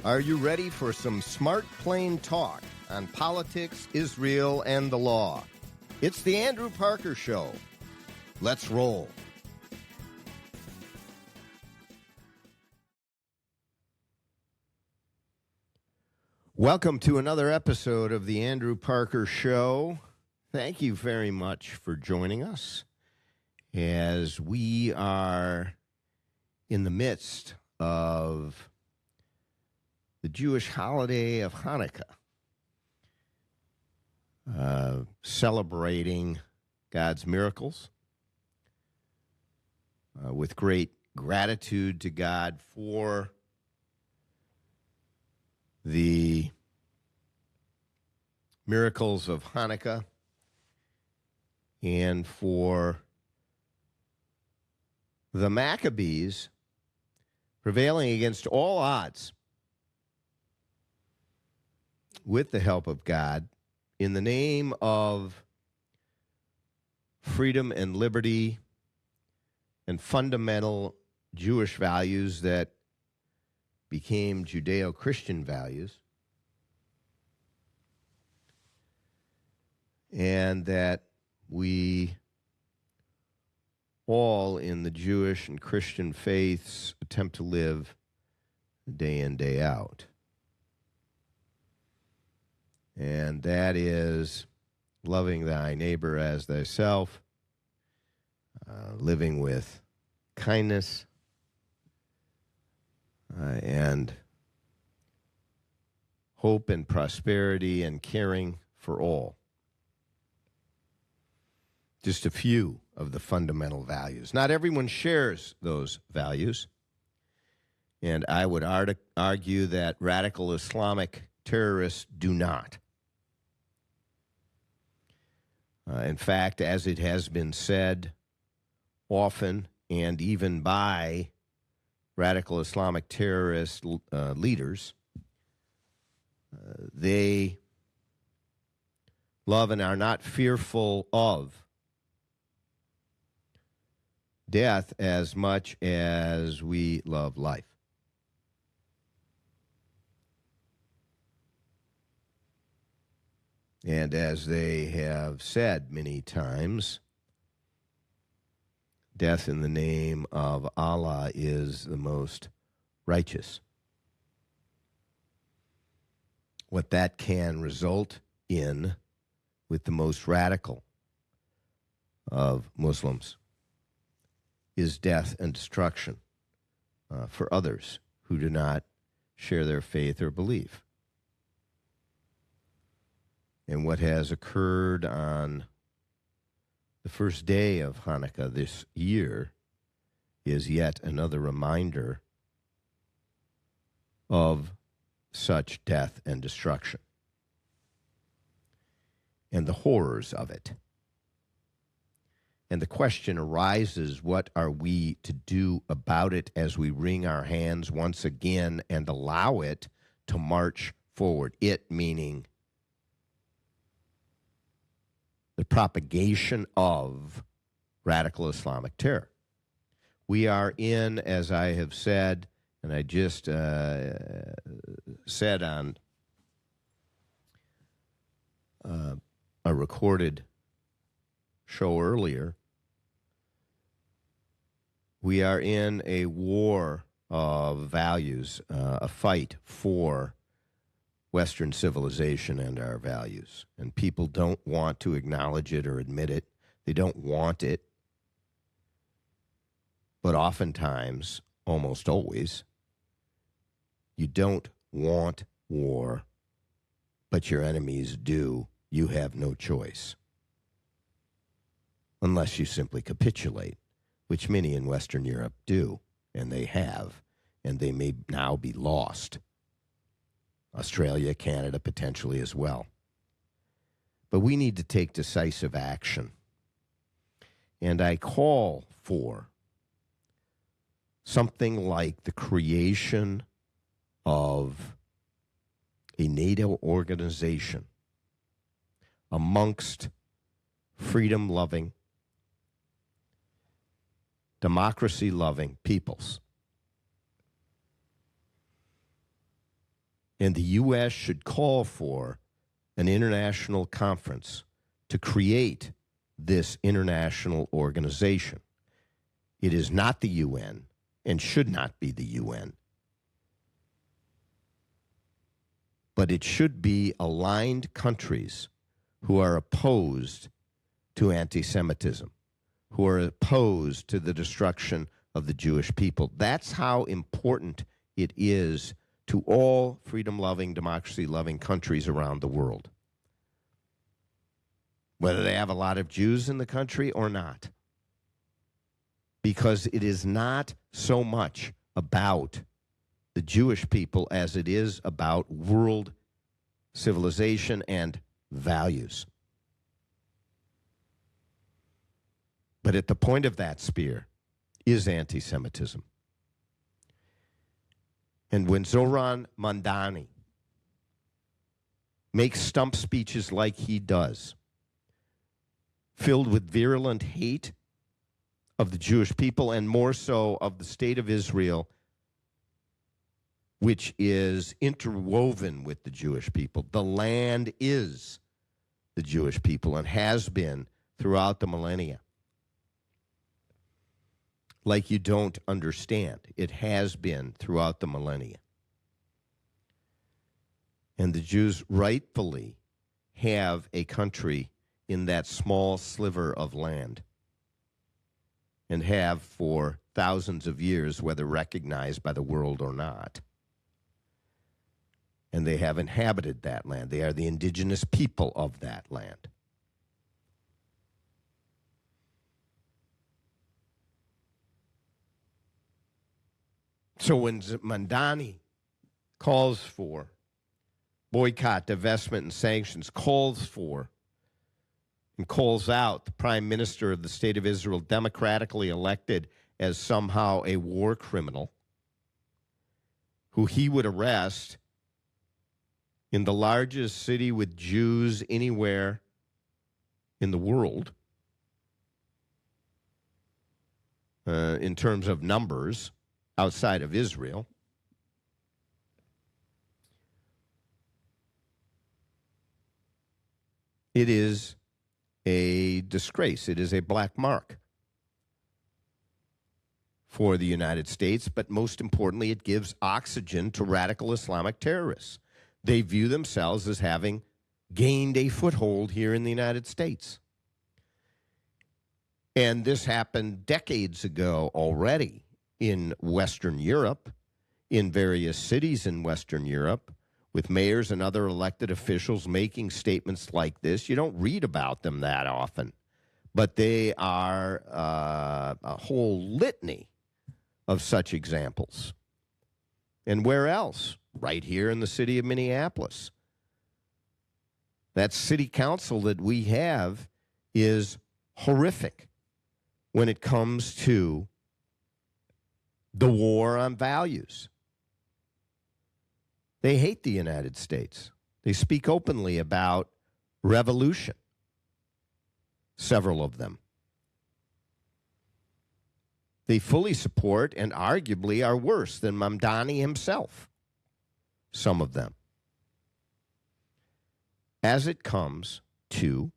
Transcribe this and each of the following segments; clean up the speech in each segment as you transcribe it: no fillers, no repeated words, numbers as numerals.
Are you ready for some smart, plain talk on politics, Israel, and the law? It's the Andrew Parker Show. Let's roll. Welcome to another episode of the Andrew Parker Show. Thank you very much for joining us as we are in the midst of the Jewish holiday of Hanukkah, celebrating God's miracles with great gratitude to God for the miracles of Hanukkah and for the Maccabees prevailing against all odds with the help of God in the name of freedom and liberty and fundamental Jewish values that became Judeo-Christian values, and that we all in the Jewish and Christian faiths attempt to live day in, day out. And that is loving thy neighbor as thyself, living with kindness, and hope and prosperity and caring for all. Just a few of the fundamental values. Not everyone shares those values, and I would argue that radical Islamic terrorists do not. In fact, as it has been said often, and even by radical Islamic terrorist leaders, they love and are not fearful of death as much as we love life. And as they have said many times, death in the name of Allah is the most righteous. What that can result in with the most radical of Muslims is death and destruction for others who do not share their faith or belief. And what has occurred on the first day of Hanukkah this year is yet another reminder of such death and destruction and the horrors of it. And the question arises, what are we to do about it as we wring our hands once again and allow it to march forward? It meaning the propagation of radical Islamic terror. We are in, as I have said, and I just said on a recorded show earlier, we are in a war of values, a fight for Western civilization and our values. And people don't want to acknowledge it or admit it. They don't want it. But oftentimes, almost always, you don't want war, but your enemies do. You have no choice. Unless you simply capitulate, which many in Western Europe do, and they have, and they may now be lost. Australia, Canada, potentially as well. But we need to take decisive action. And I call for something like the creation of a NATO organization amongst freedom-loving, democracy-loving peoples And the U.S. should call for an international conference to create this international organization. It is not the UN and should not be the UN. But it should be aligned countries who are opposed to anti-Semitism, who are opposed to the destruction of the Jewish people. That's how important it is to all freedom-loving, democracy-loving countries around the world, whether they have a lot of Jews in the country or not. Because it is not so much about the Jewish people as it is about world civilization and values. But at the point of that spear is anti-Semitism. And when Zoran Mandani makes stump speeches like he does, filled with virulent hate of the Jewish people and more so of the state of Israel, which is interwoven with the Jewish people. The land is the Jewish people and has been throughout the millennia. Like you don't understand. It has been throughout the millennia. And the Jews rightfully have a country in that small sliver of land and have for thousands of years, whether recognized by the world or not. And they have inhabited that land. They are the indigenous people of that land. So when Mandani calls for boycott, divestment, and sanctions, calls for and calls out the prime minister of the state of Israel, democratically elected, as somehow a war criminal who he would arrest in the largest city with Jews anywhere in the world, in terms of numbers, outside of Israel. It is a disgrace. It is a black mark for the United States, but most importantly, it gives oxygen to radical Islamic terrorists. They view themselves as having gained a foothold here in the United States. And this happened decades ago already in Western Europe, in various cities in Western Europe, with mayors and other elected officials making statements like this. You don't read about them that often, but they are a whole litany of such examples. And where else? Right here in the city of Minneapolis. That city council that we have is horrific when it comes to the war on values. They hate the United States. They speak openly about revolution, several of them. They fully support and arguably are worse than Mamdani himself, some of them. As it comes to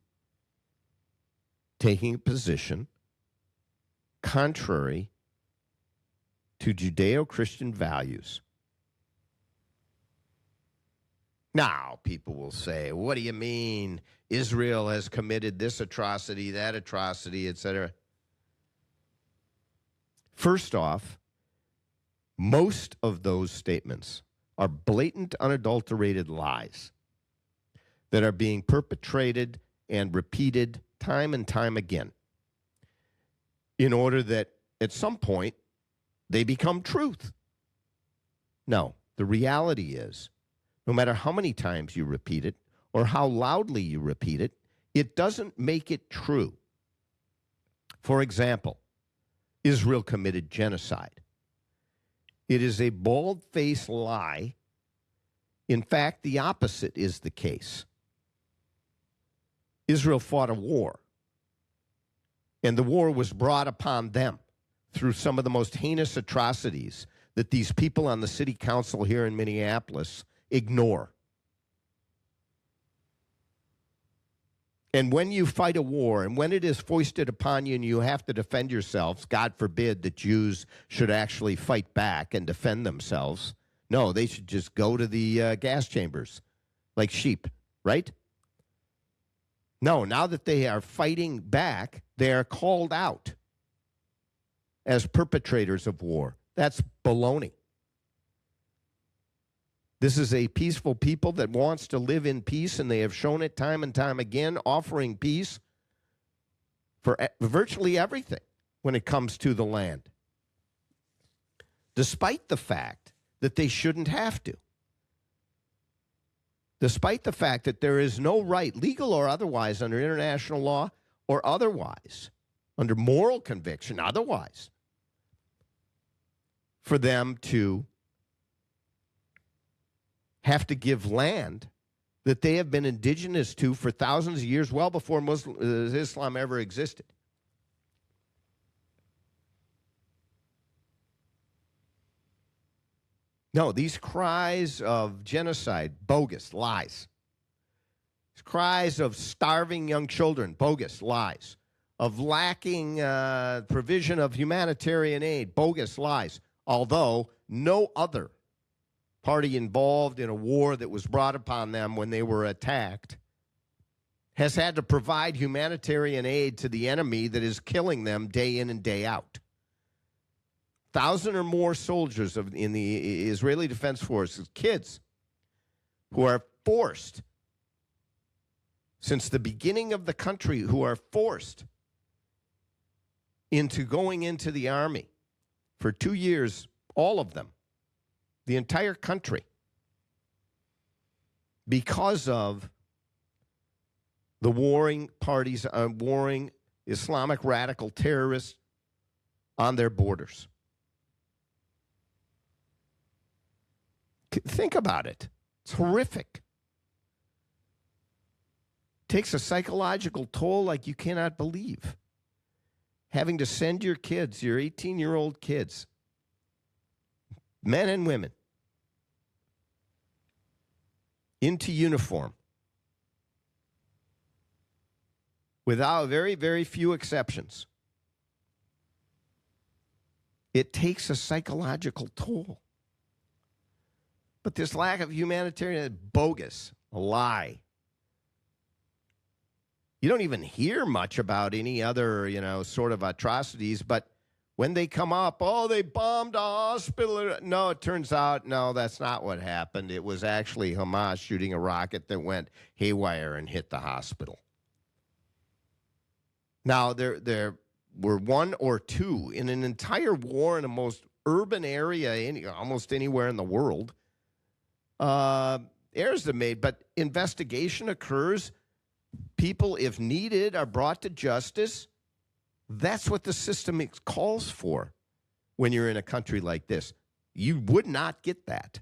taking a position contrary to Judeo-Christian values. Now, people will say, what do you mean? Israel has committed this atrocity, that atrocity, etc. First off, most of those statements are blatant, unadulterated lies that are being perpetrated and repeated time and time again in order that at some point they become truth. No, the reality is, no matter how many times you repeat it or how loudly you repeat it, it doesn't make it true. For example, Israel committed genocide. It is a bald-faced lie. In fact, the opposite is the case. Israel fought a war, and the war was brought upon them through some of the most heinous atrocities that these people on the city council here in Minneapolis ignore. And when you fight a war, and when it is foisted upon you and you have to defend yourselves, God forbid that Jews should actually fight back and defend themselves. No, they should just go to the gas chambers like sheep, right? No, now that they are fighting back, they are called out as perpetrators of war. That's baloney. This is a peaceful people that wants to live in peace, and they have shown it time and time again, offering peace for virtually everything when it comes to the land, despite the fact that they shouldn't have to, despite the fact that there is no right, legal or otherwise, under international law or otherwise, under moral conviction, otherwise, for them to have to give land that they have been indigenous to for thousands of years, well before Islam ever existed. No, these cries of genocide, bogus, lies. These cries of starving young children, bogus, lies. Of lacking provision of humanitarian aid, bogus, lies. Although no other party involved in a war that was brought upon them when they were attacked has had to provide humanitarian aid to the enemy that is killing them day in and day out. 1,000 or more soldiers in the Israeli Defense Forces, kids who are forced, since the beginning of the country, who are forced into going into the army for 2 years, all of them, the entire country, because of the warring parties, warring Islamic radical terrorists on their borders. Think about it. It's horrific. Takes a psychological toll like you cannot believe. Having to send your kids, your 18-year-old kids, men and women, into uniform without very, very few exceptions. It takes a psychological toll. But this lack of humanitarian, bogus, a lie. You don't even hear much about any other, sort of atrocities, but when they come up, oh, they bombed a hospital. No, it turns out, no, that's not what happened. It was actually Hamas shooting a rocket that went haywire and hit the hospital. Now, there were one or two in an entire war in the most urban area, almost anywhere in the world. Errors are made, but investigation occurs. People, if needed, are brought to justice. That's what the system calls for when you're in a country like this. You would not get that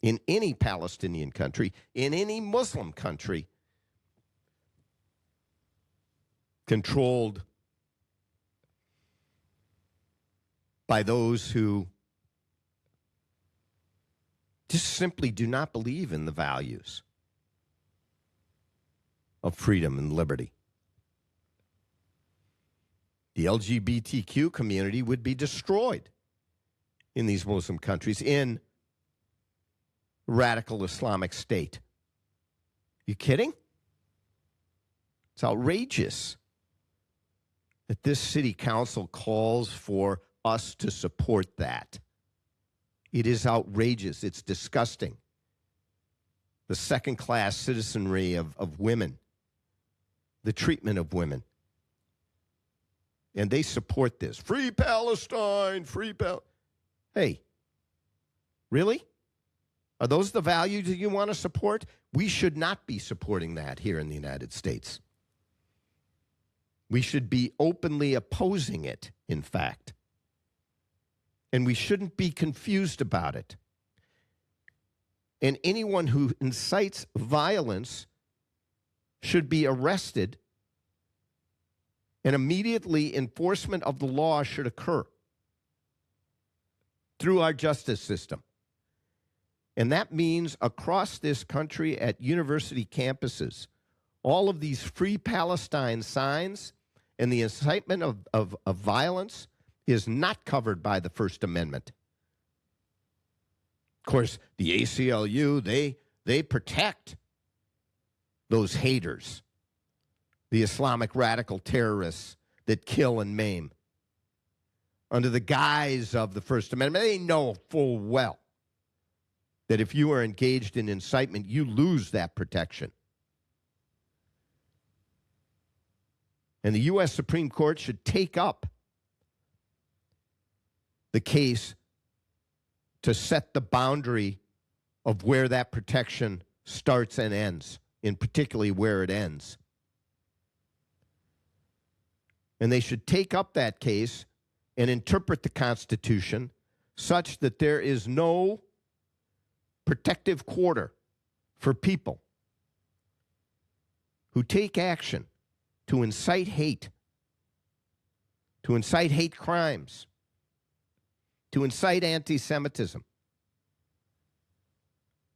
in any Palestinian country, in any Muslim country controlled by those who just simply do not believe in the values of freedom and liberty. The LGBTQ community would be destroyed in these Muslim countries in radical Islamic state. You kidding? It's outrageous that this city council calls for us to support that. It is outrageous. It's disgusting. The second-class citizenry of women, the treatment of women. And they support this. Free Palestine, free Palestine. Hey, really? Are those the values that you want to support? We should not be supporting that here in the United States. We should be openly opposing it, in fact. And we shouldn't be confused about it. And anyone who incites violence should be arrested, and immediately enforcement of the law should occur through our justice system. And that means across this country at university campuses, all of these Free Palestine signs and the incitement of violence is not covered by the First Amendment. Of course, the ACLU, they protect those haters, the Islamic radical terrorists that kill and maim. Under the guise of the First Amendment, they know full well that if you are engaged in incitement, you lose that protection. And the U.S. Supreme Court should take up the case to set the boundary of where that protection starts and ends, in particularly where it ends. And they should take up that case and interpret the Constitution such that there is no protective quarter for people who take action to incite hate crimes, to incite anti-Semitism.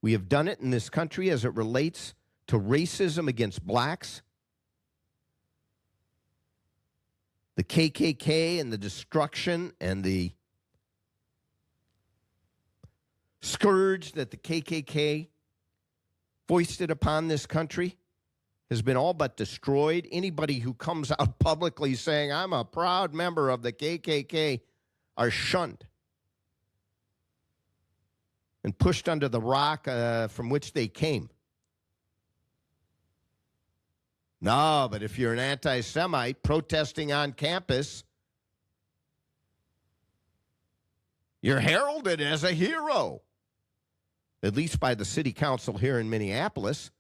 We have done it in this country as it relates to racism against blacks, the KKK and the destruction and the scourge that the KKK foisted upon this country has been all but destroyed. Anybody who comes out publicly saying, I'm a proud member of the KKK, are shunned and pushed under the rock from which they came. No, but if you're an anti-Semite protesting on campus, you're heralded as a hero, at least by the city council here in Minneapolis,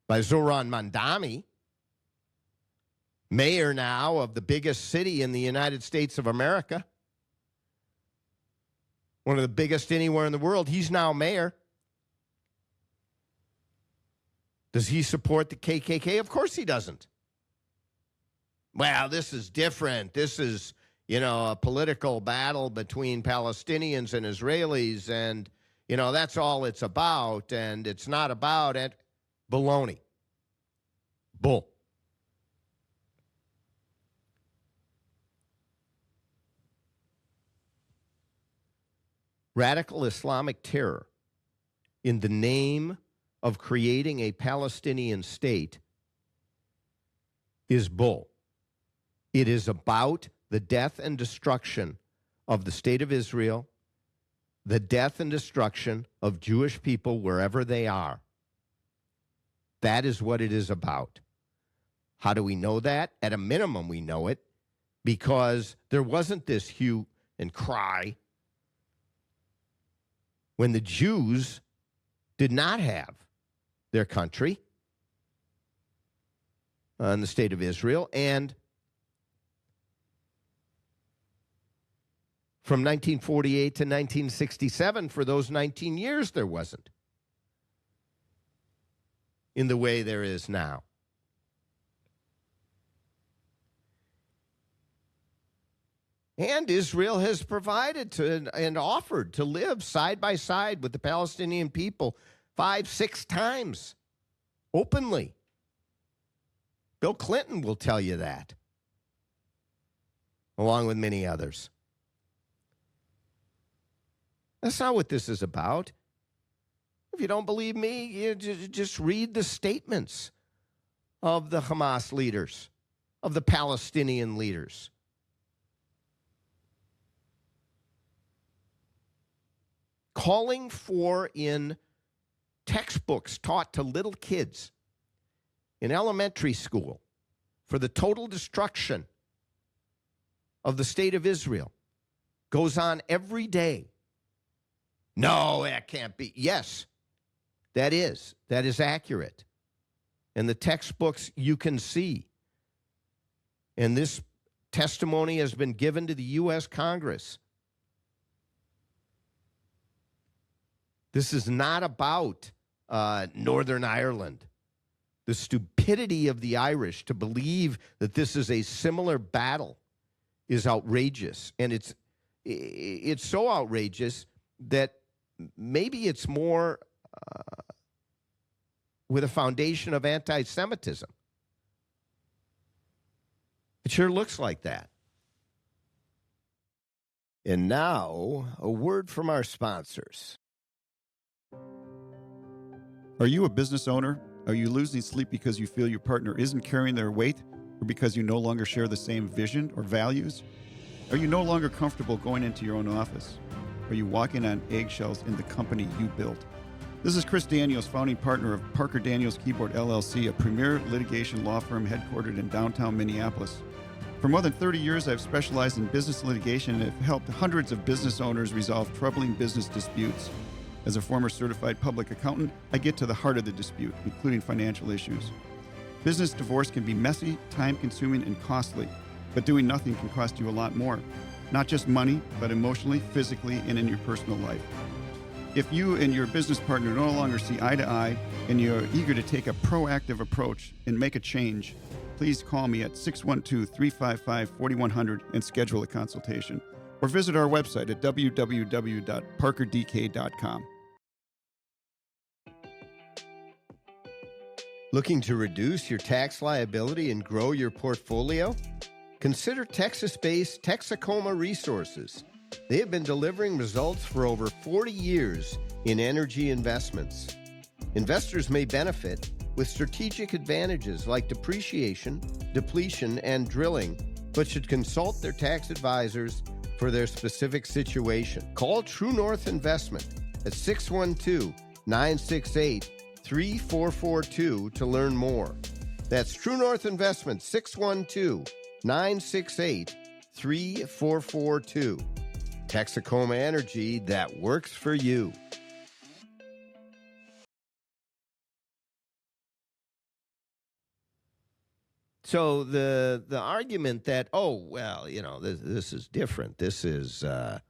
by Zoran Mandami, mayor now of the biggest city in the United States of America, one of the biggest anywhere in the world. He's now mayor. Does he support the KKK? Of course he doesn't. Well, this is different. This is, a political battle between Palestinians and Israelis, and, that's all it's about, and it's not about it. Baloney. Bull. Radical Islamic terror in the name of creating a Palestinian state is bull. It is about the death and destruction of the state of Israel, the death and destruction of Jewish people wherever they are. That is what it is about. How do we know that? At a minimum, we know it because there wasn't this hue and cry when the Jews did not have their country in the state of Israel. And from 1948 to 1967, for those 19 years, there wasn't in the way there is now. And Israel has provided and offered to live side by side with the Palestinian people 5-6 times openly. Bill Clinton will tell you that, along with many others. That's not what this is about. If you don't believe me, you just read the statements of the Hamas leaders, of the Palestinian leaders. Calling for in textbooks taught to little kids in elementary school for the total destruction of the state of Israel goes on every day. No, that can't be. Yes, that is accurate. And the textbooks you can see. And this testimony has been given to the U.S. Congress. This is not about Northern Ireland. The stupidity of the Irish to believe that this is a similar battle is outrageous. And it's so outrageous that maybe it's more with a foundation of anti-Semitism. It sure looks like that. And now, a word from our sponsors. Are you a business owner? Are you losing sleep because you feel your partner isn't carrying their weight, or because you no longer share the same vision or values? Are you no longer comfortable going into your own office? Are you walking on eggshells in the company you built? This is Chris Daniels, founding partner of Parker Daniels Keyboard LLC, a premier litigation law firm headquartered in downtown Minneapolis. For more than 30 years, I've specialized in business litigation and have helped hundreds of business owners resolve troubling business disputes. As a former certified public accountant, I get to the heart of the dispute, including financial issues. Business divorce can be messy, time-consuming, and costly, but doing nothing can cost you a lot more. Not just money, but emotionally, physically, and in your personal life. If you and your business partner no longer see eye to eye, and you're eager to take a proactive approach and make a change, please call me at 612-355-4100 and schedule a consultation. Or visit our website at www.parkerdk.com. Looking to reduce your tax liability and grow your portfolio? Consider Texas-based Texacoma Resources. They have been delivering results for over 40 years in energy investments. Investors may benefit with strategic advantages like depreciation, depletion, and drilling, but should consult their tax advisors for their specific situation. Call True North Investment at 612-968-3442 to learn more. That's True North Investment, 612-968-3442. Texacoma Energy that works for you. So the argument that, this is different. This is, a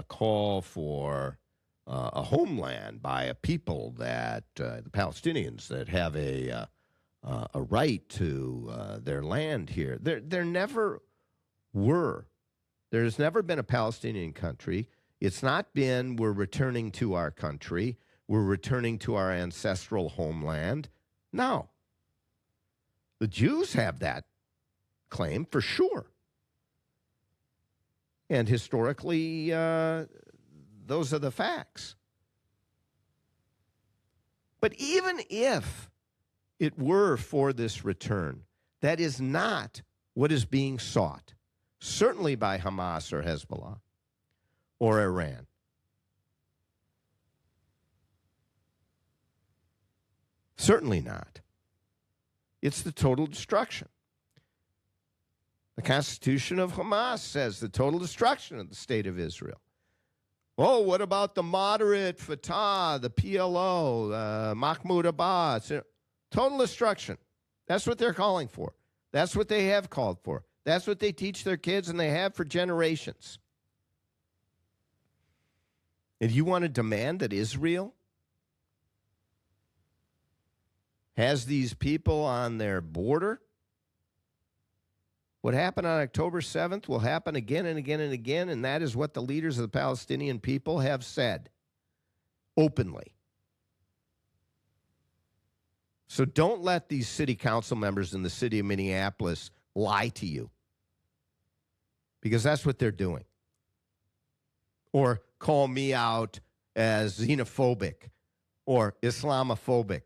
call for a homeland by a people that, the Palestinians, that have a right to their land here. There never were. There's never been a Palestinian country. It's not been, we're returning to our country. We're returning to our ancestral homeland. No. The Jews have that claim for sure. And historically, those are the facts. But even if it were for this return, that is not what is being sought, certainly by Hamas or Hezbollah or Iran. Certainly not. It's the total destruction. The Constitution of Hamas says the total destruction of the state of Israel. Oh, what about the moderate Fatah, the PLO, Mahmoud Abbas? Total destruction. That's what they're calling for. That's what they have called for. That's what they teach their kids, and they have for generations. If you want to demand that Israel has these people on their border, what happened on October 7th will happen again and again and again, and that is what the leaders of the Palestinian people have said openly. So don't let these city council members in the city of Minneapolis lie to you, because that's what they're doing. Or call me out as xenophobic or Islamophobic.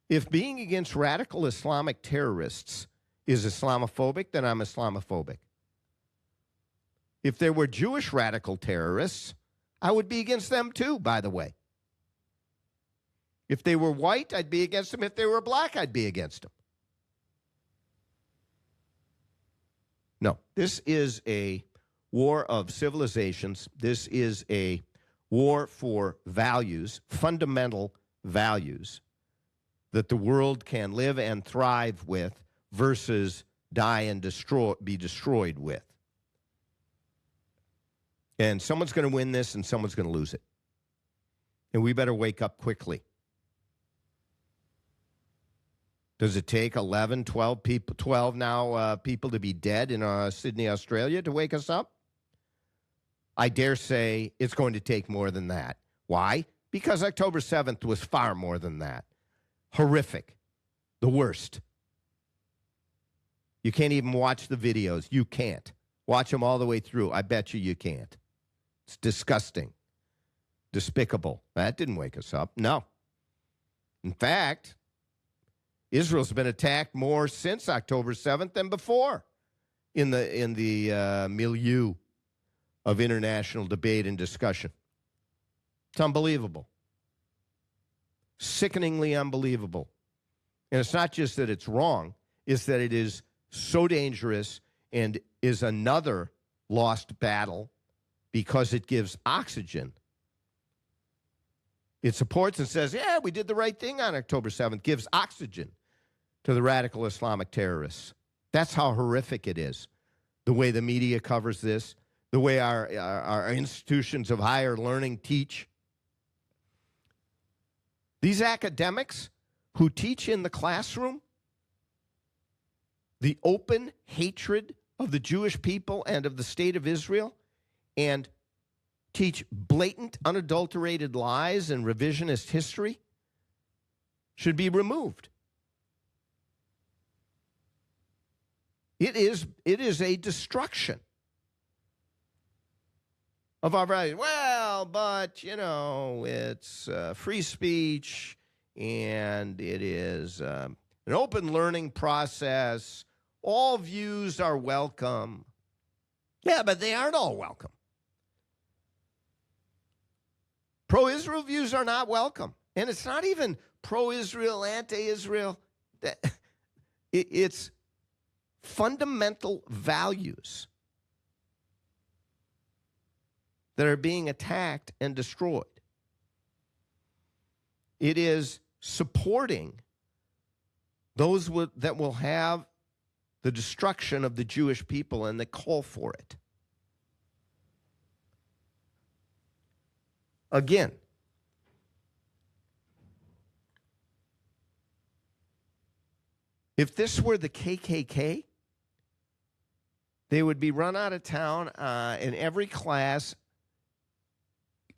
If being against radical Islamic terrorists is Islamophobic, then I'm Islamophobic. If there were Jewish radical terrorists, I would be against them too, by the way. If they were white, I'd be against them. If they were black, I'd be against them. No, this is a war of civilizations. This is a war for values, fundamental values, that the world can live and thrive with versus die and be destroyed with. And someone's going to win this and someone's going to lose it. And we better wake up quickly. Does it take 11, 12 people, 12 now people to be dead in Sydney, Australia to wake us up? I dare say it's going to take more than that. Why? Because October 7th was far more than that. Horrific. The worst. You can't even watch the videos. You can't. Watch them all the way through. I bet you can't. It's disgusting. Despicable. That didn't wake us up. No. In fact, Israel's been attacked more since October 7th than before in the milieu of international debate and discussion. It's unbelievable. Sickeningly unbelievable. And it's not just that it's wrong, it's that it is so dangerous and is another lost battle because it gives oxygen. It supports and says, yeah, we did the right thing on October 7th, gives oxygen to the radical Islamic terrorists. That's how horrific it is. The way the media covers this, the way our institutions of higher learning teach. These academics who teach in the classroom the open hatred of the Jewish people and of the state of Israel and teach blatant, unadulterated lies and revisionist history should be removed. It is a destruction of our values. Well, but, it's free speech and it is an open learning process. All views are welcome. Yeah, but they aren't all welcome. Pro-Israel views are not welcome. And it's not even pro-Israel, anti-Israel. It's fundamental values that are being attacked and destroyed. It is supporting those that will have the destruction of the Jewish people and the call for it. Again, if this were the KKK, they would be run out of town in every class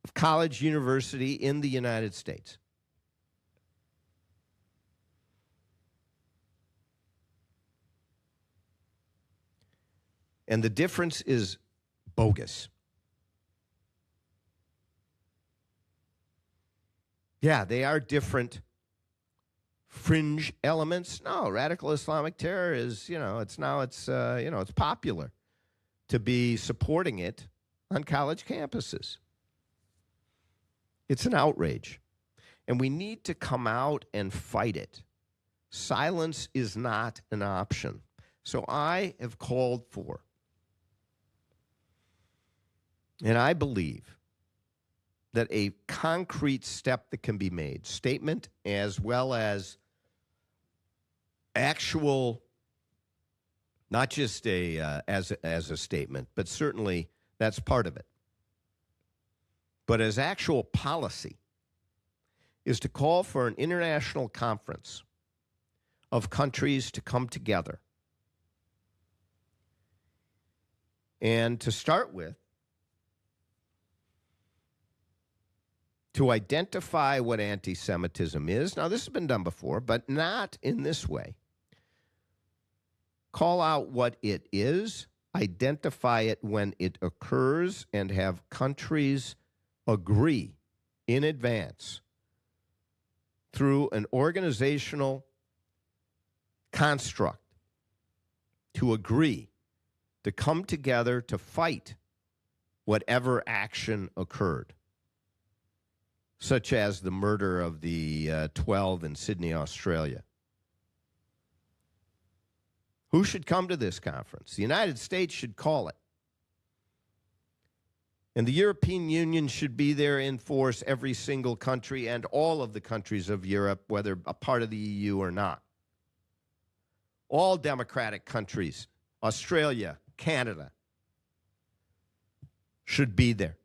of college, university in the United States. And the difference is bogus. Yeah, they are different fringe elements. No, radical Islamic terror is, it's popular to be supporting it on college campuses. It's an outrage. And we need to come out and fight it. Silence is not an option. So I have called for, and I believe that a concrete step that can be made, statement as well as actual, not just as a statement, but certainly that's part of it. But as actual policy, is to call for an international conference of countries to come together and to start with, to identify what anti-Semitism is. Now, this has been done before, but not in this way. Call out what it is, identify it when it occurs, and have countries agree in advance through an organizational construct to agree to come together to fight whatever action occurred, such as the murder of the 12 in Sydney, Australia. Who should come to this conference? The United States should call it. And the European Union should be there in force, every single country and all of the countries of Europe, whether a part of the EU or not. All democratic countries, Australia, Canada, should be there.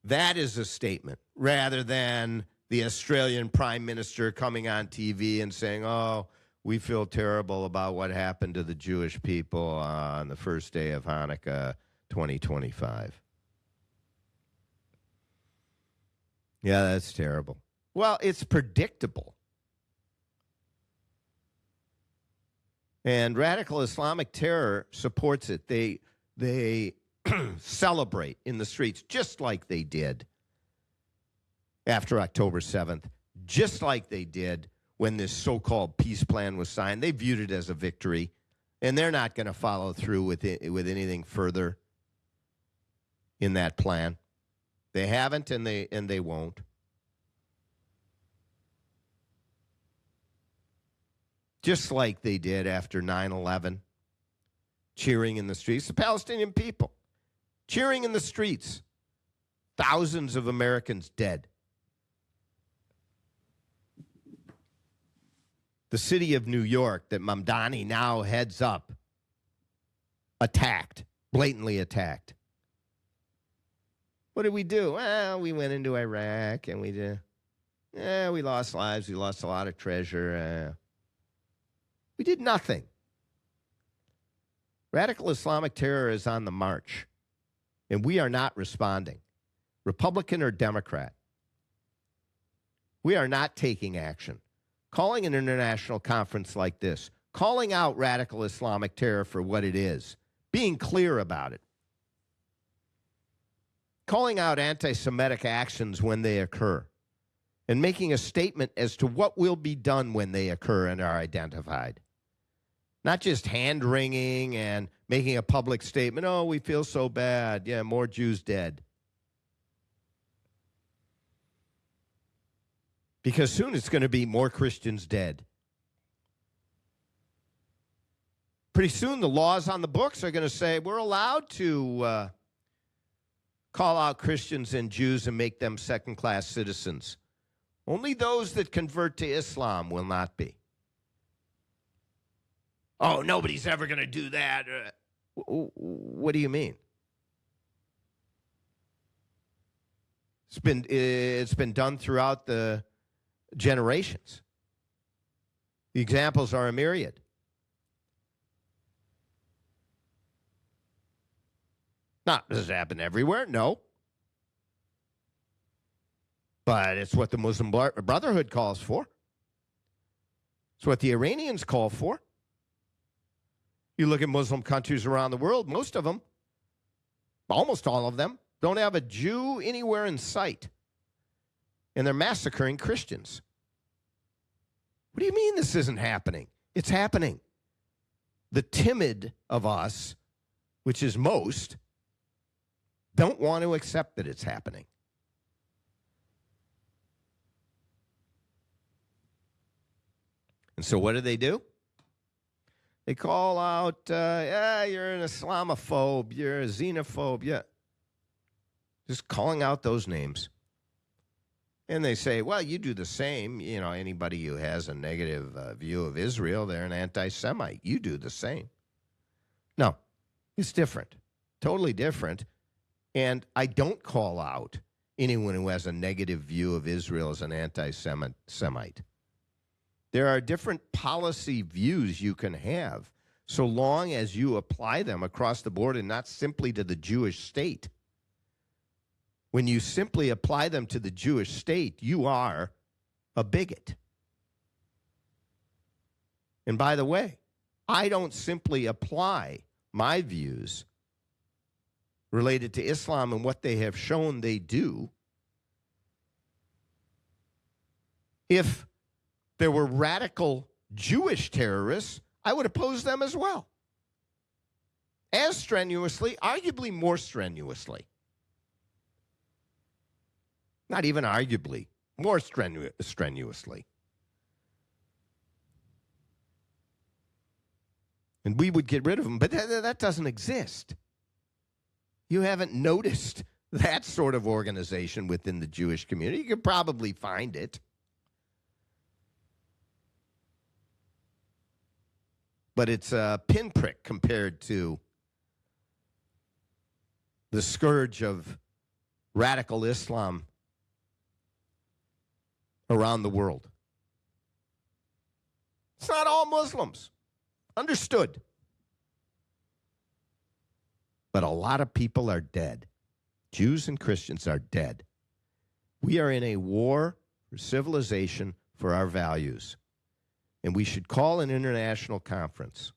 That is a statement, rather than the Australian Prime Minister coming on TV and saying, oh, we feel terrible about what happened to the Jewish people on the first day of Hanukkah 2025. Yeah, that's terrible. Well, it's predictable. And radical Islamic terror supports it. They celebrate in the streets just like they did after October 7th, just like they did when this so-called peace plan was signed. They viewed it as a victory, and they're not going to follow through with anything further in that plan. They haven't, and they won't. Just like they did after 9/11, cheering in the streets. The Palestinian people cheering in the streets. Thousands of Americans dead. The city of New York that Mamdani now heads up, attacked, blatantly attacked. What did we do? Well, we went into Iraq and we lost lives. We lost a lot of treasure. We did nothing. Radical Islamic terror is on the march, and we are not responding. Republican or Democrat, we are not taking action. Calling an international conference like this, calling out radical Islamic terror for what it is, being clear about it, calling out anti-Semitic actions when they occur, and making a statement as to what will be done when they occur and are identified. Not just hand-wringing and making a public statement, oh, we feel so bad. Yeah, more Jews dead. Because soon it's going to be more Christians dead. Pretty soon the laws on the books are going to say we're allowed to call out Christians and Jews and make them second-class citizens. Only those that convert to Islam will not be. Oh, nobody's ever going to do that. What do you mean? It's been done throughout the generations. The examples are a myriad. Now, does it happen everywhere? No. But it's what the Muslim Brotherhood calls for. It's what the Iranians call for. You look at Muslim countries around the world, most of them, almost all of them, don't have a Jew anywhere in sight. And they're massacring Christians. What do you mean this isn't happening? It's happening. The timid of us, which is most, don't want to accept that it's happening. And so what do? They call out, you're an Islamophobe, you're a xenophobe, yeah. Just calling out those names. And they say, well, you do the same. You know, anybody who has a negative view of Israel, they're an anti-Semite. You do the same. No, it's different. Totally different. And I don't call out anyone who has a negative view of Israel as an anti-Semite. There are different policy views you can have so long as you apply them across the board and not simply to the Jewish state. When you simply apply them to the Jewish state, you are a bigot. And by the way, I don't simply apply my views related to Islam and what they have shown they do. If there were radical Jewish terrorists, I would oppose them as well. As strenuously, arguably more strenuously. Not even arguably, more strenuously. And we would get rid of them, but that doesn't exist. You haven't noticed that sort of organization within the Jewish community. You could probably find it. But it's a pinprick compared to the scourge of radical Islam around the world. It's not all Muslims. Understood. But a lot of people are dead. Jews and Christians are dead. We are in a war for civilization, for our values. And we should call an international conference.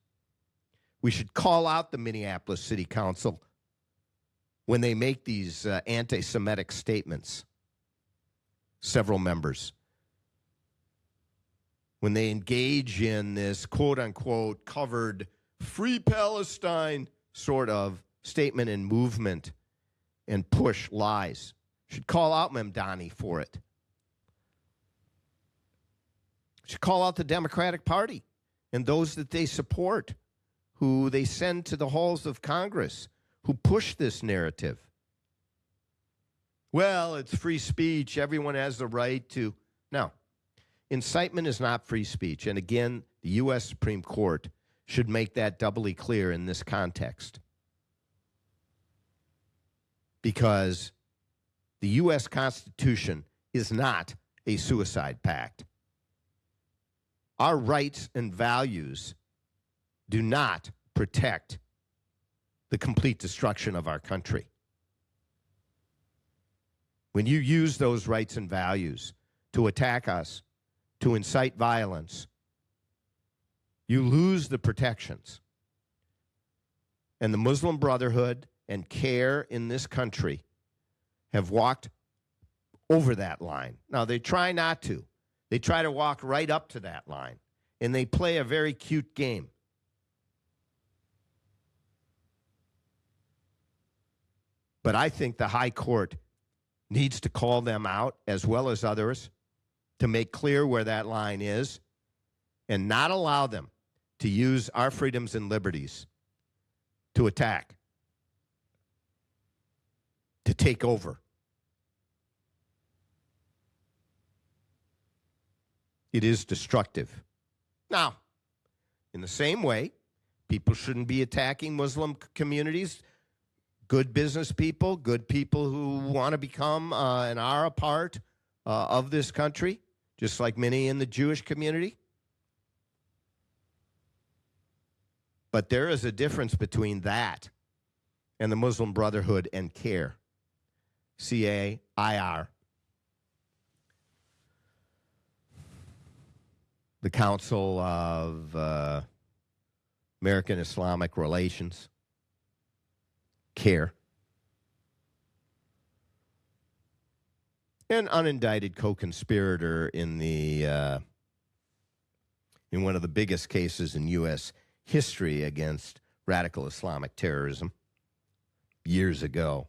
We should call out the Minneapolis City Council when they make these anti-Semitic statements. Several members. When they engage in this quote-unquote covered Free Palestine sort of statement and movement and push lies. Should call out Mamdani for it. Should call out the Democratic Party and those that they support, who they send to the halls of Congress, who push this narrative. Well, it's free speech. Everyone has the right to. No. Incitement is not free speech. And again, the U.S. Supreme Court should make that doubly clear in this context. Because the U.S. Constitution is not a suicide pact. Our rights and values do not protect the complete destruction of our country. When you use those rights and values to attack us, to incite violence, you lose the protections. And the Muslim Brotherhood and CARE in this country have walked over that line. Now, they try not to. They try to walk right up to that line, and they play a very cute game. But I think the High Court needs to call them out, as well as others, to make clear where that line is and not allow them to use our freedoms and liberties to attack, to take over. It is destructive. Now, in the same way, people shouldn't be attacking Muslim communities, good business people, good people who want to become and are a part of this country, just like many in the Jewish community. But there is a difference between that and the Muslim Brotherhood and CAIR, C-A-I-R. The Council of American Islamic Relations, CAIR. An unindicted co-conspirator in one of the biggest cases in U.S. history against radical Islamic terrorism years ago.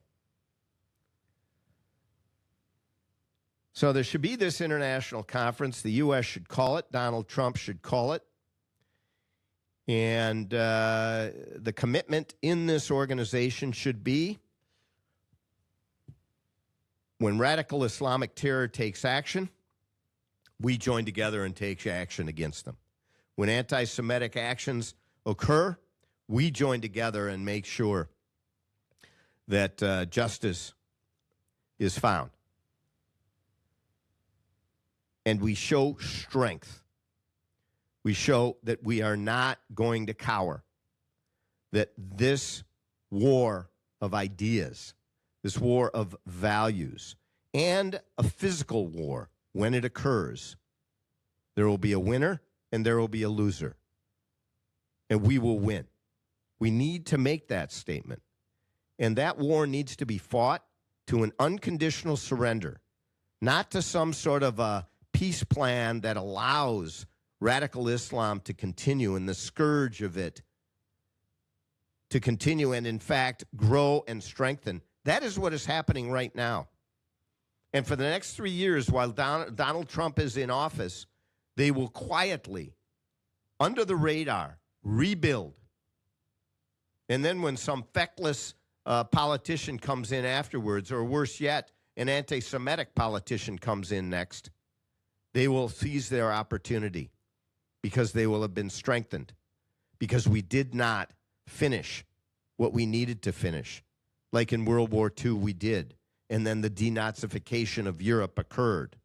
So there should be this international conference. The U.S. should call it. Donald Trump should call it. And the commitment in this organization should be, when radical Islamic terror takes action, we join together and take action against them. When anti-Semitic actions occur, we join together and make sure that justice is found. And we show strength. We show that we are not going to cower, that this war of ideas, this war of values, and a physical war, when it occurs, there will be a winner and there will be a loser. And we will win. We need to make that statement. And that war needs to be fought to an unconditional surrender, not to some sort of a peace plan that allows radical Islam to continue and the scourge of it to continue and, in fact, grow and strengthen. That is what is happening right now. And for the next 3 years, while Donald Trump is in office, they will quietly, under the radar, rebuild. And then when some feckless politician comes in afterwards, or worse yet, an anti-Semitic politician comes in next, they will seize their opportunity because they will have been strengthened, because we did not finish what we needed to finish. Like in World War II, we did. And then the denazification of Europe occurred.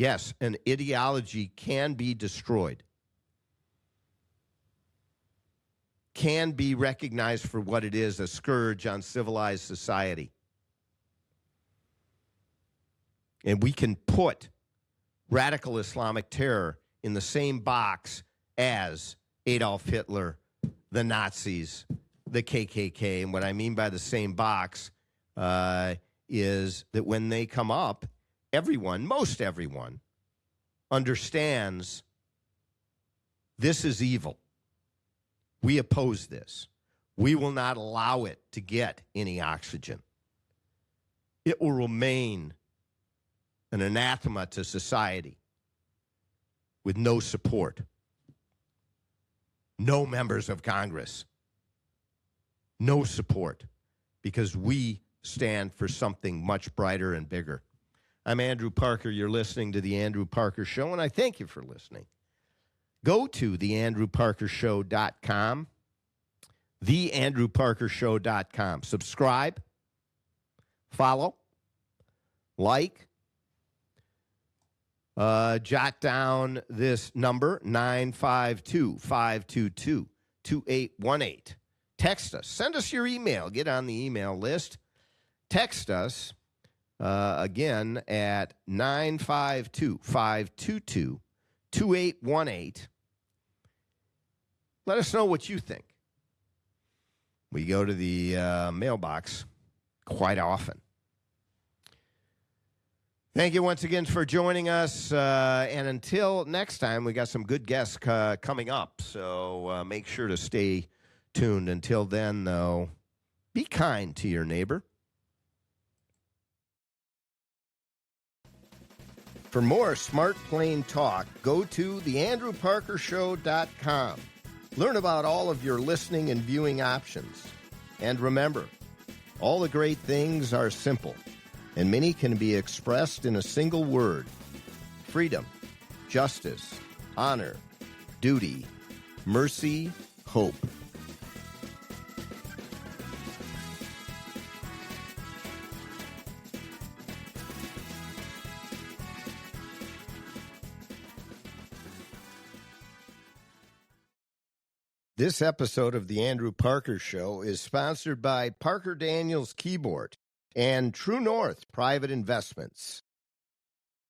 Yes, an ideology can be destroyed, can be recognized for what it is, a scourge on civilized society. And we can put radical Islamic terror in the same box as Adolf Hitler, the Nazis, the KKK. And what I mean by the same box is that when they come up, everyone, most everyone, understands this is evil. We oppose this. We will not allow it to get any oxygen. It will remain an anathema to society with no support, no members of Congress, no support, because we stand for something much brighter and bigger. I'm Andrew Parker. You're listening to The Andrew Parker Show, and I thank you for listening. Go to theandrewparkershow.com, theandrewparkershow.com. Subscribe, follow, like, jot down this number, 952-522-2818. Text us. Send us your email. Get on the email list. Text us, again, at 952-522-2818. Let us know what you think. We go to the mailbox quite often. Thank you once again for joining us. And until next time, we got some good guests coming up. So make sure to stay tuned. Until then, though, be kind to your neighbor. For more Smart Plain Talk, go to theandrewparkershow.com. Learn about all of your listening and viewing options. And remember, all the great things are simple, and many can be expressed in a single word: freedom, justice, honor, duty, mercy, hope. This episode of The Andrew Parker Show is sponsored by Parker Daniels Keyboard and True North Private Investments.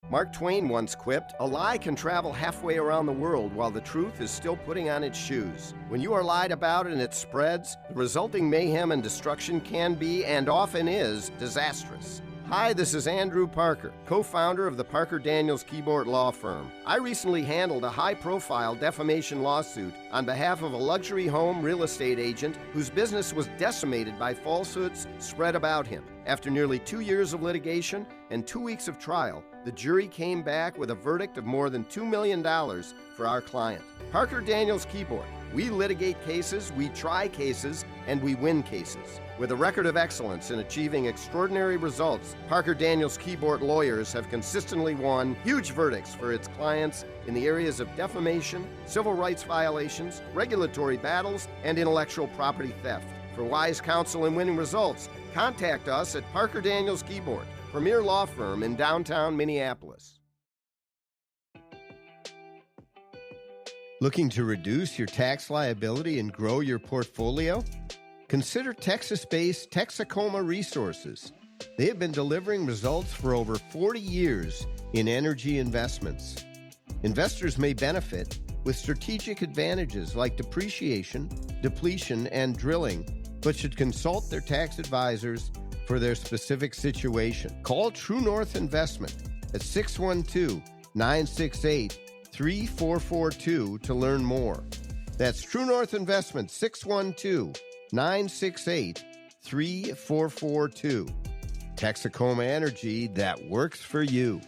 Mark Twain once quipped, "A lie can travel halfway around the world while the truth is still putting on its shoes. When you are lied about and it spreads, the resulting mayhem and destruction can be, and often is, disastrous." Hi, this is Andrew Parker, co-founder of the Parker Daniels Keyboard Law Firm. I recently handled a high-profile defamation lawsuit on behalf of a luxury home real estate agent whose business was decimated by falsehoods spread about him. After nearly 2 years of litigation and 2 weeks of trial, the jury came back with a verdict of more than $2 million for our client. Parker Daniels Keyboard. We litigate cases, we try cases, and we win cases. With a record of excellence in achieving extraordinary results, Parker Daniels Keyboard lawyers have consistently won huge verdicts for its clients in the areas of defamation, civil rights violations, regulatory battles, and intellectual property theft. For wise counsel and winning results, contact us at Parker Daniels Keyboard, premier law firm in downtown Minneapolis. Looking to reduce your tax liability and grow your portfolio? Consider Texas-based Texacoma Resources. They have been delivering results for over 40 years in energy investments. Investors may benefit with strategic advantages like depreciation, depletion, and drilling, but should consult their tax advisors for their specific situation. Call True North Investment at 612-968-3442 to learn more. That's True North Investment, 612-968-3442. Texacoma Energy that works for you.